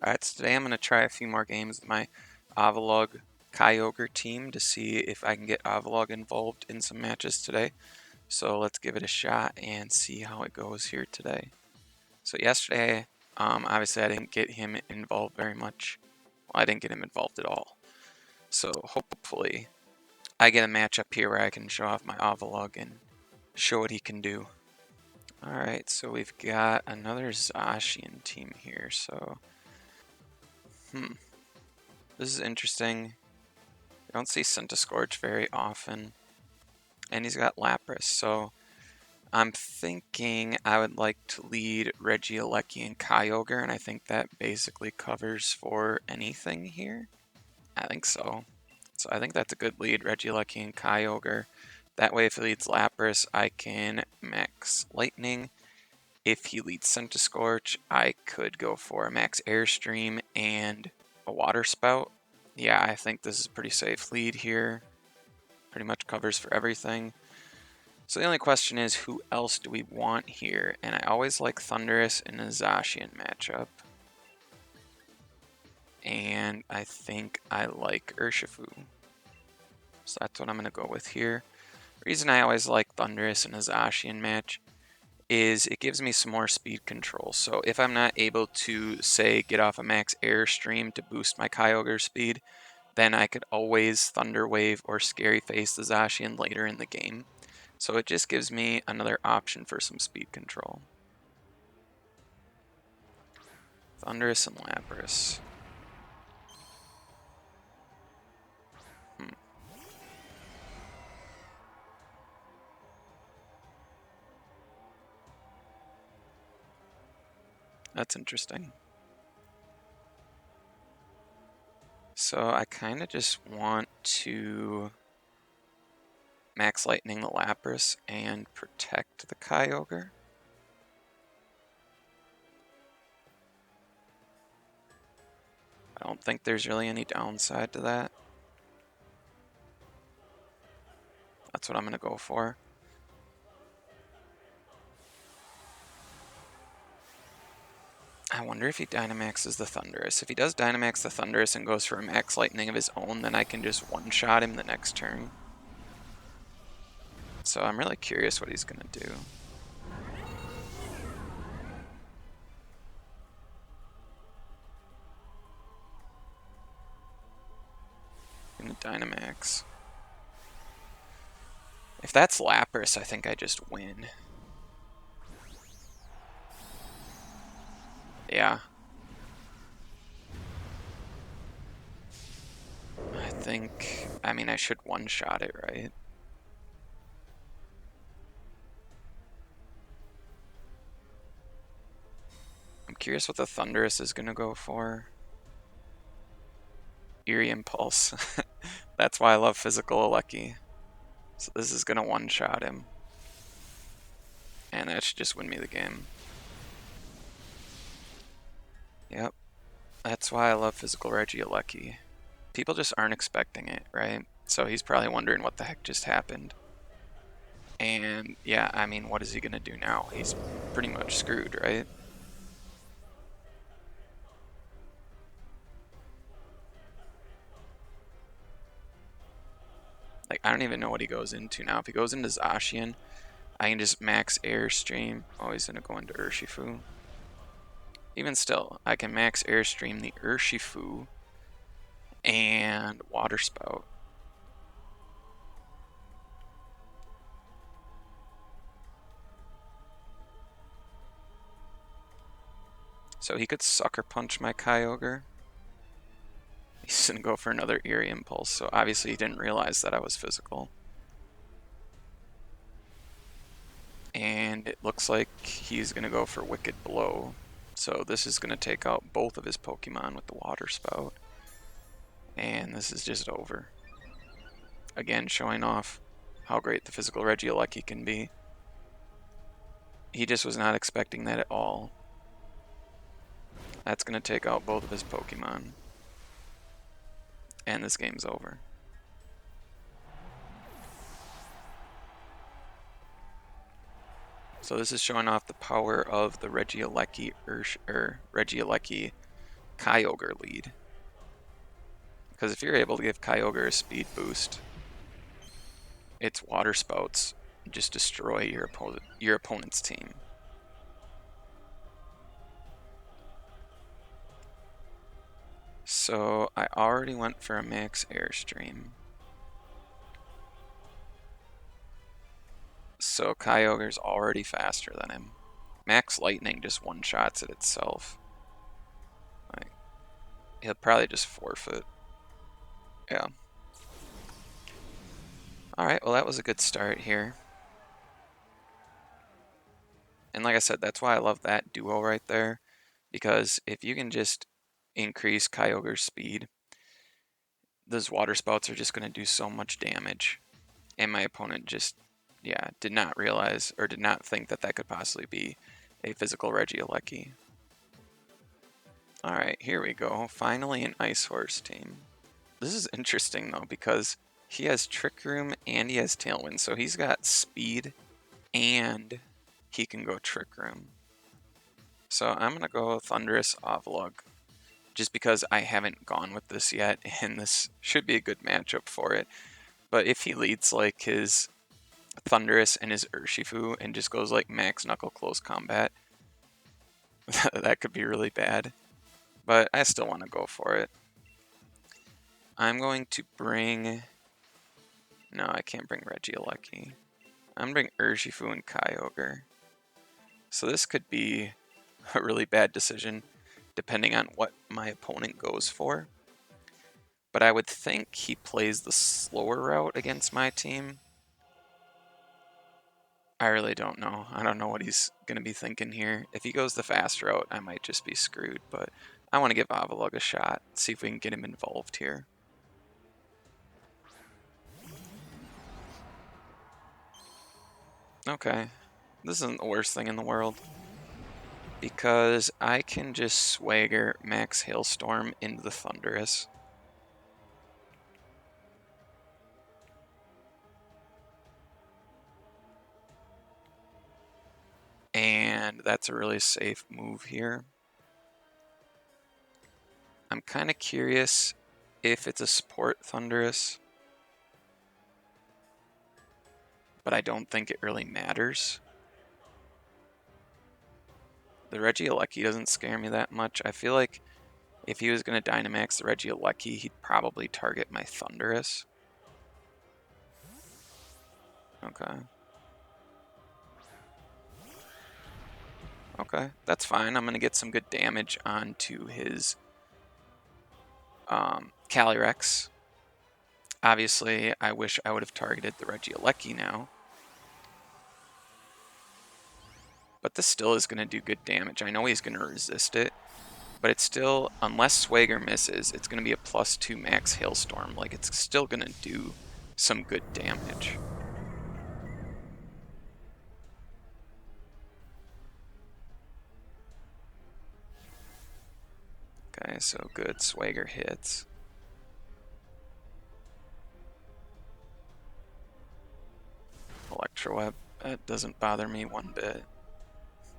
Alright, so today I'm going to try a few more games with my Avalugg Kyogre team to see if I can get Avalugg involved in some matches today. So let's give it a shot and see how it goes here today. So yesterday, obviously I didn't get him involved very much. Well, I didn't get him involved at all. So hopefully I get a match up here where I can show off my Avalugg and show what he can do. Alright, so we've got another Zacian team here, so... This is interesting. I don't see Scorch very often. And he's got Lapras, so I'm thinking I would like to lead Regieleki and Kyogre, and I think that basically covers for anything here. I think so. So I think that's a good lead, Regieleki and Kyogre. That way if he leads Lapras, I can max Lightning. If he leads Scorch, I could go for a max Airstream and a Water Spout. Yeah, I think this is a pretty safe lead here. Pretty much covers for everything. So the only question is, who else do we want here? And I always like Thundurus in a Zacian matchup. And I think I like Urshifu. So that's what I'm going to go with here. The reason I always like Thundurus in a Zacian match is it gives me some more speed control. So if I'm not able to, say, get off a max Airstream to boost my Kyogre speed, then I could always Thunder Wave or Scary Face the Zacian later in the game. So it just gives me another option for some speed control. Thundurus and Lapras. That's interesting. So I kind of just want to max Lightning the Lapras and protect the Kyogre. I don't think there's really any downside to that. That's what I'm going to go for. I wonder if he Dynamaxes the Thundurus. If he does Dynamax the Thundurus and goes for a max Lightning of his own, then I can just one-shot him the next turn. So I'm really curious what he's going to do. Going to Dynamax. If that's Lapras, I think I just win. Yeah. I mean, I should one-shot it, right? I'm curious what the Thundurus is going to go for. Eerie Impulse. That's why I love Physical Alecki. So this is going to one-shot him. And that should just win me the game. Yep. That's why I love Physical Regieleki. People just aren't expecting it, right? So he's probably wondering what the heck just happened. And yeah, I mean, what is he going to do now? He's pretty much screwed, right? Like, I don't even know what he goes into now. If he goes into Zacian, I can just max Airstream. Oh, he's going to go into Urshifu. Even still, I can max Airstream the Urshifu and Water Spout. So he could Sucker Punch my Kyogre. He's going to go for another Eerie Impulse, so obviously he didn't realize that I was physical. And it looks like he's going to go for Wicked Blow. So this is going to take out both of his Pokemon with the Water Spout. And this is just over. Again, showing off how great the Physical Regieleki can be. He just was not expecting that at all. That's going to take out both of his Pokemon. And this game's over. So this is showing off the power of the Regieleki Kyogre lead. Because if you're able to give Kyogre a speed boost, its water spouts just destroy your opponent's team. So I already went for a max Airstream. So Kyogre's already faster than him. Max Lightning just one-shots it itself. Like, he'll probably just forfeit. Yeah. Alright, well that was a good start here. And like I said, that's why I love that duo right there. Because if you can just increase Kyogre's speed, those water spouts are just going to do so much damage. And my opponent just, yeah, did not realize or did not think that that could possibly be a physical Regieleki. Alright, here we go. Finally an Ice Horse team. This is interesting though because he has Trick Room and he has Tailwind. So he's got speed and he can go Trick Room. So I'm going to go Thunderous Avalugg just because I haven't gone with this yet and this should be a good matchup for it. But if he leads like his Thunderous and his Urshifu and just goes like max Knuckle Close Combat, that could be really bad. But I still want to go for it. I'm going to bring... No, I can't bring Regieleki. I'm going to bring Urshifu and Kyogre. So this could be a really bad decision depending on what my opponent goes for. But I would think he plays the slower route against my team. I really don't know. I don't know what he's going to be thinking here. If he goes the fast route, I might just be screwed. But I want to give Avalugg a shot. See if we can get him involved here. Okay. This isn't the worst thing in the world. Because I can just swagger Max Hailstorm into the Thunderous. And that's a really safe move here. I'm kind of curious if it's a support Thunderous. But I don't think it really matters. The Regieleki doesn't scare me that much. I feel like if he was going to Dynamax the Regieleki, he'd probably target my Thunderous. Okay. Okay, that's fine. I'm going to get some good damage onto his Calyrex. Obviously, I wish I would have targeted the Regieleki now. But this still is going to do good damage. I know he's going to resist it. But it's still, unless Swagger misses, it's going to be a +2 max Hailstorm. Like, it's still going to do some good damage. Okay, so good. Swagger hits. Electro Web. That doesn't bother me one bit.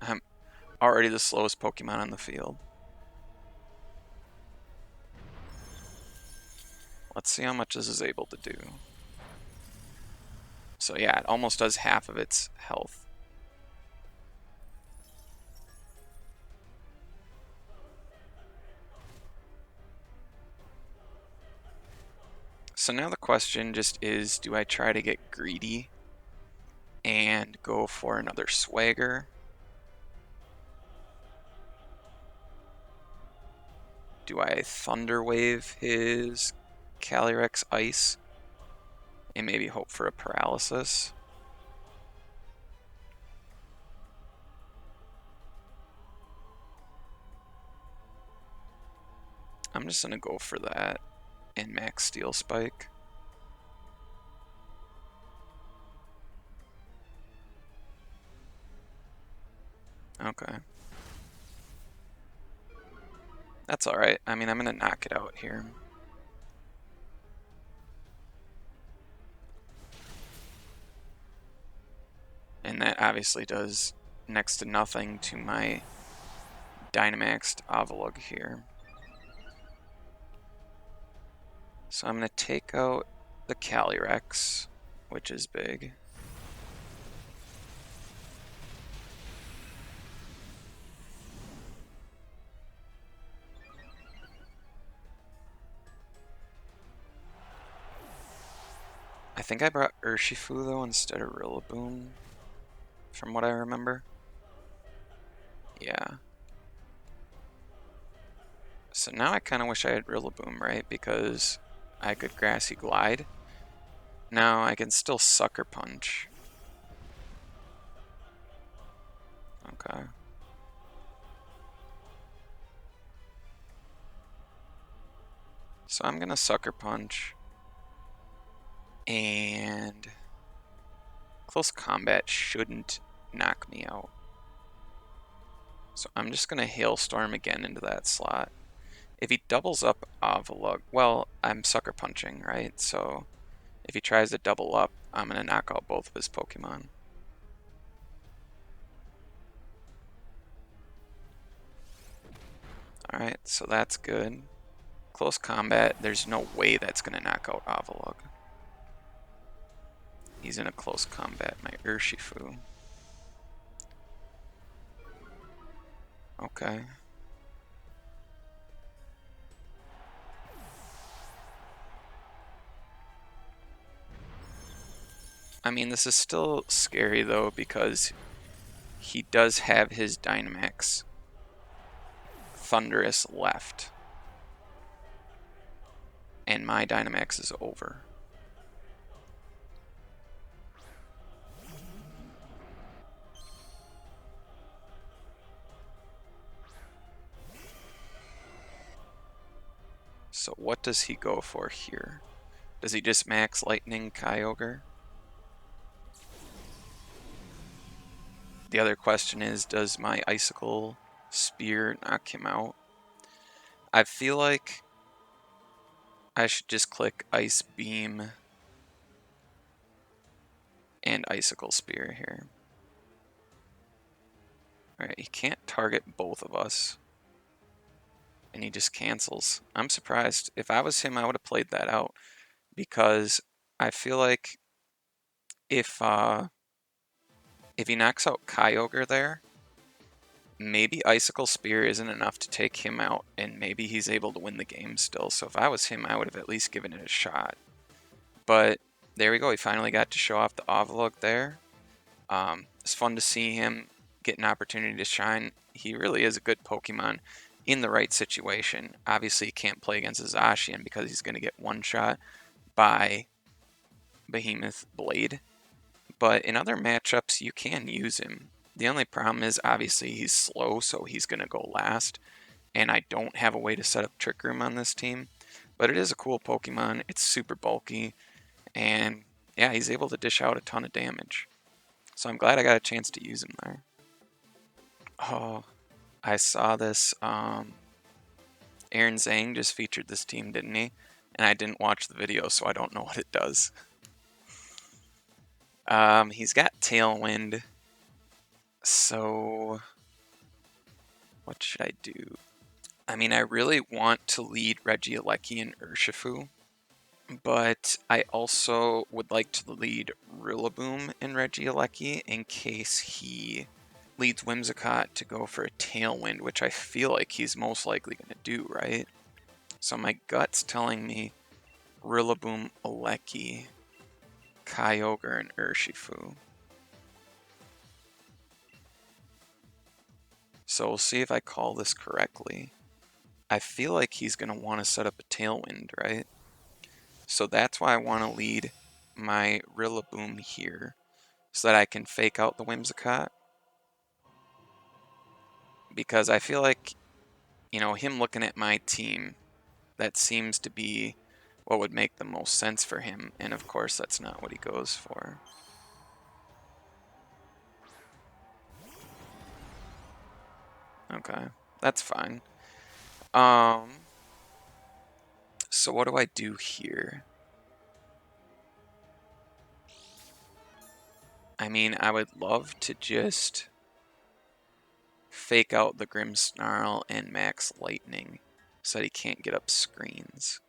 I'm already the slowest Pokemon on the field. Let's see how much this is able to do. So yeah, it almost does half of its health. So now the question just is, do I try to get greedy and go for another Swagger? Do I Thunder Wave his Calyrex Ice and maybe hope for a Paralysis? I'm just going to go for that and max Steel Spike. Okay. That's alright. I mean, I'm going to knock it out here. And that obviously does next to nothing to my Dynamaxed Avalugg here. So I'm going to take out the Calyrex, which is big. I think I brought Urshifu though instead of Rillaboom, from what I remember. Yeah. So now I kind of wish I had Rillaboom, right? Because I could Grassy Glide. Now I can still Sucker Punch. Okay. So I'm gonna Sucker Punch. And Close Combat shouldn't knock me out. So I'm just gonna Hailstorm again into that slot. If he doubles up Avalugg, well, I'm Sucker Punching, right? So if he tries to double up, I'm gonna knock out both of his Pokemon. Alright, so that's good. Close Combat, there's no way that's gonna knock out Avalugg. He's in a Close Combat, my Urshifu. Okay. I mean, this is still scary though because he does have his Dynamax Thunderous left. And my Dynamax is over. So what does he go for here? Does he just max Lightning Kyogre? The other question is, does my Icicle Spear knock him out? I feel like I should just click Ice Beam and Icicle Spear here. Alright, he can't target both of us. And he just cancels. I'm surprised. If I was him, I would have played that out. Because I feel like if he knocks out Kyogre there, maybe Icicle Spear isn't enough to take him out, and maybe he's able to win the game still. So if I was him, I would have at least given it a shot. But there we go. He finally got to show off the Avalugg there. It's fun to see him get an opportunity to shine. He really is a good Pokemon in the right situation. Obviously, he can't play against Zacian because he's going to get one shot by Behemoth Blade. But in other matchups, you can use him. The only problem is, obviously, he's slow, so he's going to go last. And I don't have a way to set up Trick Room on this team. But it is a cool Pokemon. It's super bulky. And yeah, he's able to dish out a ton of damage. So I'm glad I got a chance to use him there. Oh, I saw this. Aaron Zhang just featured this team, didn't he? And I didn't watch the video, so I don't know what it does. He's got Tailwind. So what should I do? I mean, I really want to lead Regieleki and Urshifu, but I also would like to lead Rillaboom and Regieleki in case he leads Whimsicott to go for a Tailwind, which I feel like he's most likely going to do, right? So my gut's telling me Rillaboom, Aleki, Kyogre, and Urshifu. So we'll see if I call this correctly. I feel like he's going to want to set up a Tailwind, right? So that's why I want to lead my Rillaboom here, so that I can fake out the Whimsicott. Because I feel like, you know, him looking at my team, that seems to be what would make the most sense for him. And of course, that's not what he goes for. Okay, that's fine. So what do I do here? I mean, I would love to just fake out the Grimmsnarl and max Lightning so that he can't get up screens.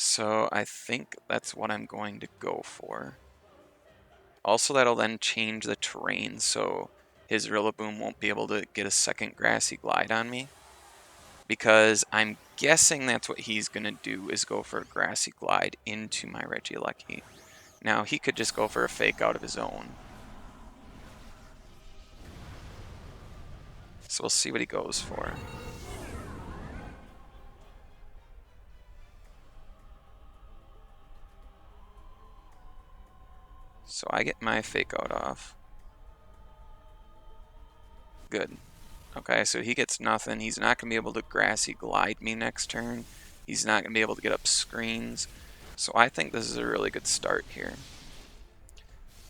So I think that's what I'm going to go for. Also, that'll then change the terrain, so his Rillaboom won't be able to get a second Grassy Glide on me. Because I'm guessing that's what he's going to do, is go for a Grassy Glide into my Regieleki. Now, he could just go for a Fake Out of his own. So we'll see what he goes for. So I get my Fake Out off. Good. Okay, so he gets nothing. He's not going to be able to Grassy Glide me next turn. He's not going to be able to get up screens. So I think this is a really good start here.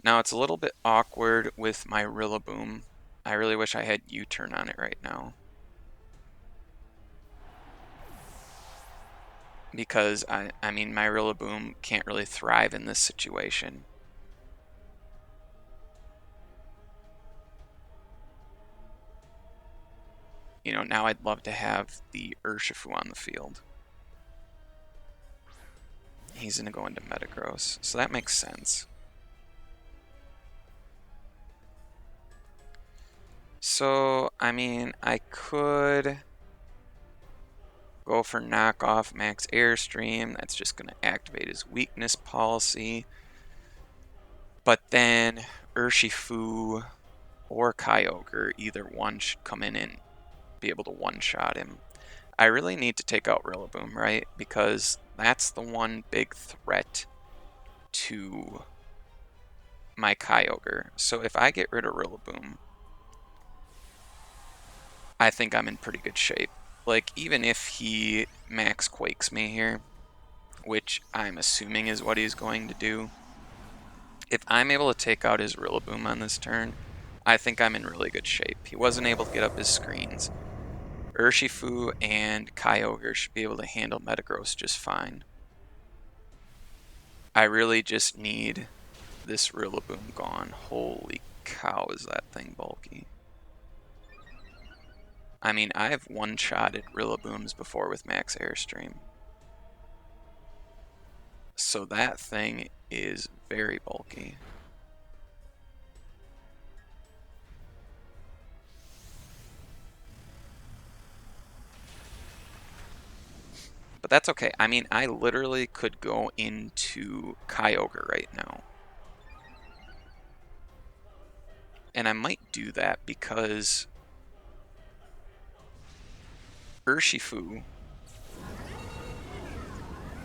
Now it's a little bit awkward with my Rillaboom. I really wish I had U-turn on it right now. Because, I mean, my Rillaboom can't really thrive in this situation. You know, now I'd love to have the Urshifu on the field. He's going to go into Metagross, so that makes sense. So, I mean, I could go for knockoff Max Airstream. That's just going to activate his weakness policy. But then Urshifu or Kyogre, either one should come in and be able to one-shot him. I really need to take out Rillaboom, right? Because that's the one big threat to my Kyogre. So if I get rid of Rillaboom, I think I'm in pretty good shape. Like, even if he Max Quakes me here, which I'm assuming is what he's going to do, if I'm able to take out his Rillaboom on this turn, I think I'm in really good shape. He wasn't able to get up his screens. Urshifu and Kyogre should be able to handle Metagross just fine. I really just need this Rillaboom gone. Holy cow, is that thing bulky. I mean, I've one-shotted Rillabooms before with Max Airstream. So that thing is very bulky. But that's okay. I mean, I literally could go into Kyogre right now. And I might do that because Urshifu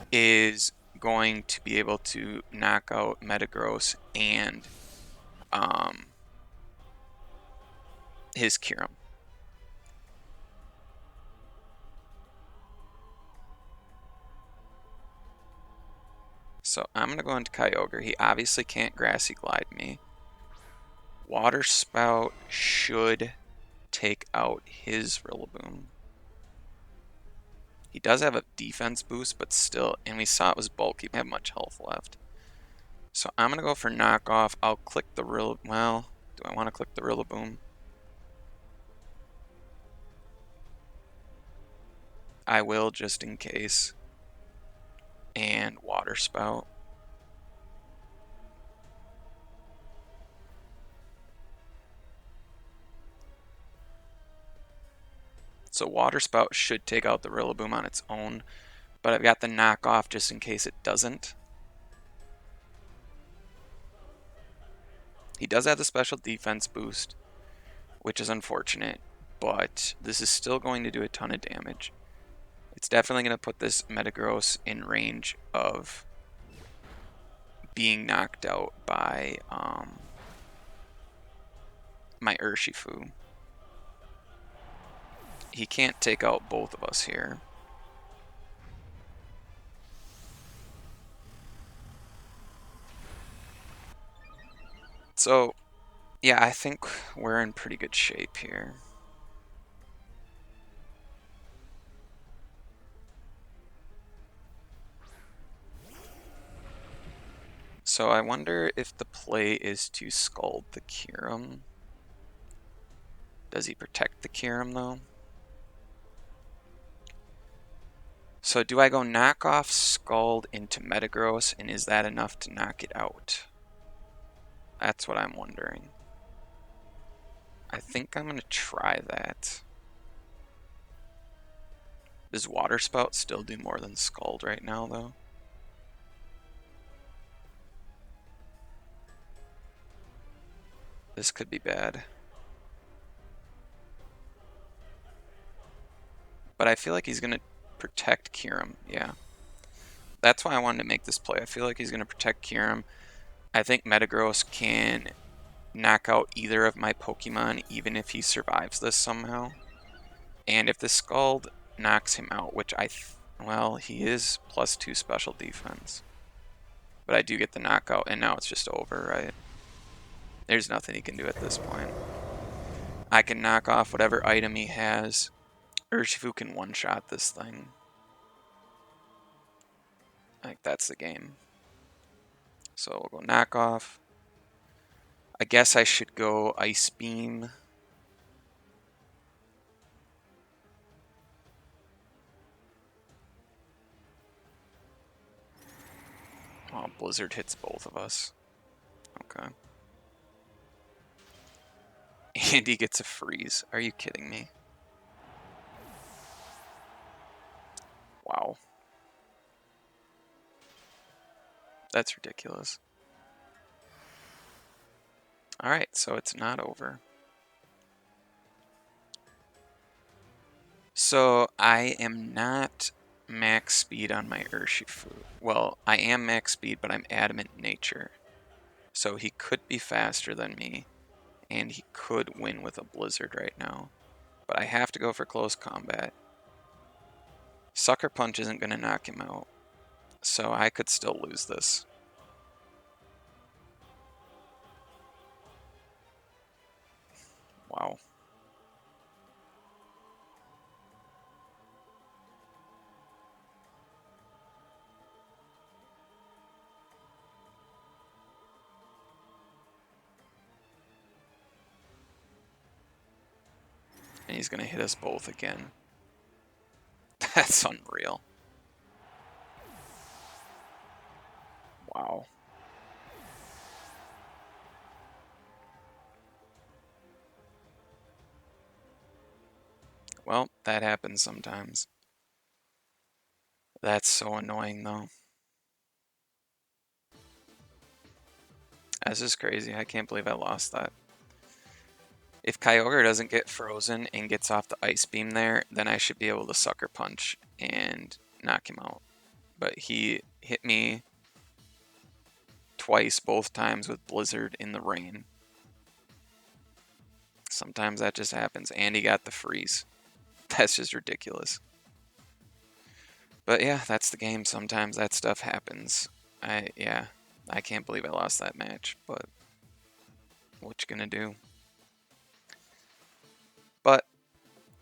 is going to be able to knock out Metagross and his Kyurem. So I'm going to go into Kyogre. He obviously can't Grassy Glide me. Water Spout should take out his Rillaboom. He does have a defense boost, but still, and we saw it was bulky. He didn't have much health left. So I'm going to go for knockoff. I'll click the Rillaboom. Well, do I want to click the Rillaboom? I will, just in case. And Water Spout. So Water Spout should take out the Rillaboom on its own, but I've got the knockoff just in case it doesn't. He does have the special defense boost, which is unfortunate, but this is still going to do a ton of damage. It's definitely going to put this Metagross in range of being knocked out by my Urshifu. He can't take out both of us here. So, yeah, I think we're in pretty good shape here. So I wonder if the play is to Scald the Kyurem. Does he protect the Kyurem, though? So do I go knock off Scald into Metagross, and is that enough to knock it out? That's what I'm wondering. I think I'm going to try that. Does Water Spout still do more than Scald right now, though? This could be bad. But I feel like he's going to protect Kyurem, yeah. That's why I wanted to make this play. I feel like he's going to protect Kyurem. I think Metagross can knock out either of my Pokemon, even if he survives this somehow. And if the Scald knocks him out, which well, he is +2 special defense. But I do get the knockout, and now it's just over, right? There's nothing he can do at this point. I can knock off whatever item he has. Urshifu can one-shot this thing. Like, that's the game. So we'll go knock off. I guess I should go Ice Beam. Oh, Blizzard hits both of us. Okay. And he gets a freeze. Are you kidding me? Wow. That's ridiculous. Alright, so it's not over. So I am not max speed on my Urshifu. Well, I am max speed, but I'm adamant nature. So he could be faster than me, and he could win with a Blizzard right now. But I have to go for close combat. Sucker Punch isn't going to knock him out, so I could still lose this. Wow. And he's going to hit us both again. That's unreal. Wow. Well, that happens sometimes. That's so annoying, though. That's just crazy. I can't believe I lost that. If Kyogre doesn't get frozen and gets off the Ice Beam there, then I should be able to Sucker Punch and knock him out. But he hit me twice, both times with Blizzard in the rain. Sometimes that just happens. And he got the freeze. That's just ridiculous. But yeah, that's the game. Sometimes that stuff happens. I can't believe I lost that match, but what you gonna do? But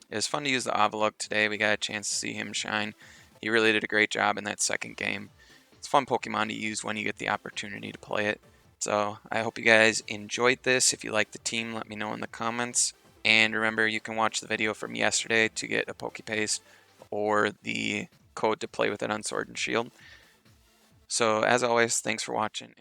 it was fun to use the Avalugg today. We got a chance to see him shine. He really did a great job in that second game. It's a fun Pokemon to use when you get the opportunity to play it. So I hope you guys enjoyed this. If you like the team, let me know in the comments. And remember, you can watch the video from yesterday to get a Pokepaste or the code to play with it on Sword and Shield. So as always, thanks for watching.